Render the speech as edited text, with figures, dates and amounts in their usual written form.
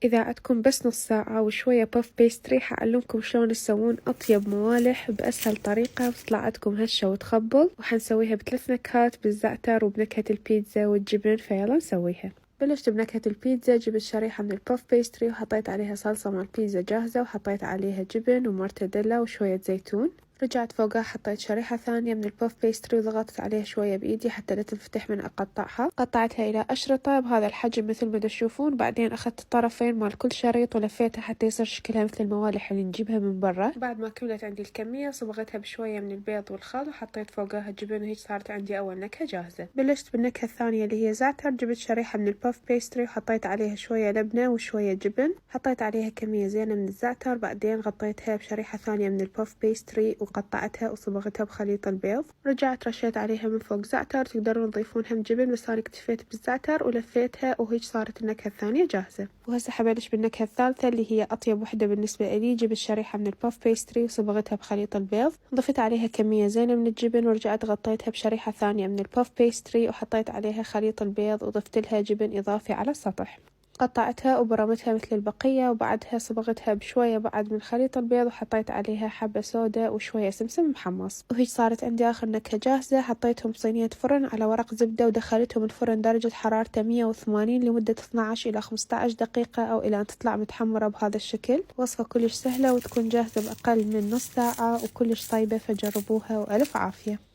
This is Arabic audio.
إذا عندكم بس نص ساعة وشوية باف بيستري حعلمكم شلون تسوون أطيب موالح بأسهل طريقة وتطلع عندكم هشة وتخبل، وحنسويها ب3 نكهات بالزعتر وبنكهة البيتزا والجبن، فيلا نسويها. بلشت بنكهة البيتزا، جبت شريحة من الباف بيستري وحطيت عليها صلصة مال بيتزا جاهزة وحطيت عليها جبن ومورتديلا وشوية زيتون. رجعت فوقها حطيت شريحة ثانية من الباف بيستري وضغطت عليها شوية بإيدي حتى لا تنفتح من أقطعها. قطعتها إلى أشرطة بهذا الحجم مثل ما تشوفون، بعدين أخذت الطرفين مال كل شريط ولفيتها حتى يصير شكلها مثل الموالح اللي نجيبها من برا. بعد ما كملت عندي الكمية صبغتها بشوية من البيض والخل وحطيت فوقها جبن، وهيك صارت عندي أول نكهة جاهزة. بلشت بالنكهة الثانية اللي هي زعتر، جبت شريحة من الباف بيستري وحطيت عليها شوية لبنة وشوية جبن، حطيت عليها كمية زينة من الزعتر، بعدين غطيتها بشريحة ثانية من الباف بيستري وقطعتها وصبغتها بخليط البيض. رجعت رشيت عليها من فوق زعتر، تقدرون تضيفون هم جبن بس أنا اكتفيت بالزعتر ولفيتها، وهيك صارت النكهة الثانية جاهزة. وهسه حبلش بالنكهة الثالثة اللي هي أطيب وحدة بالنسبة لي. جبت شريحة من الباف بيستري وصبغتها بخليط البيض، ضفت عليها كمية زينة من الجبن ورجعت غطيتها بشريحة ثانية من الباف بيستري وحطيت عليها خليط البيض وضفت لها جبن إضافي على السطح. قطعتها وبرمتها مثل البقية، وبعدها صبغتها بشوية بعد من خليط البيض وحطيت عليها حبة سودا وشوية سمسم محمص، وهيك صارت عندي آخر نكهة جاهزة. حطيتهم بصينية فرن على ورق زبدة ودخلتهم الفرن درجة حرارته 180 لمدة 12 إلى 15 دقيقة أو إلى أن تطلع متحمرة بهذا الشكل. وصفة كلش سهلة وتكون جاهزة بأقل من نص ساعة وكلش طيبة، فجربوها وألف عافية.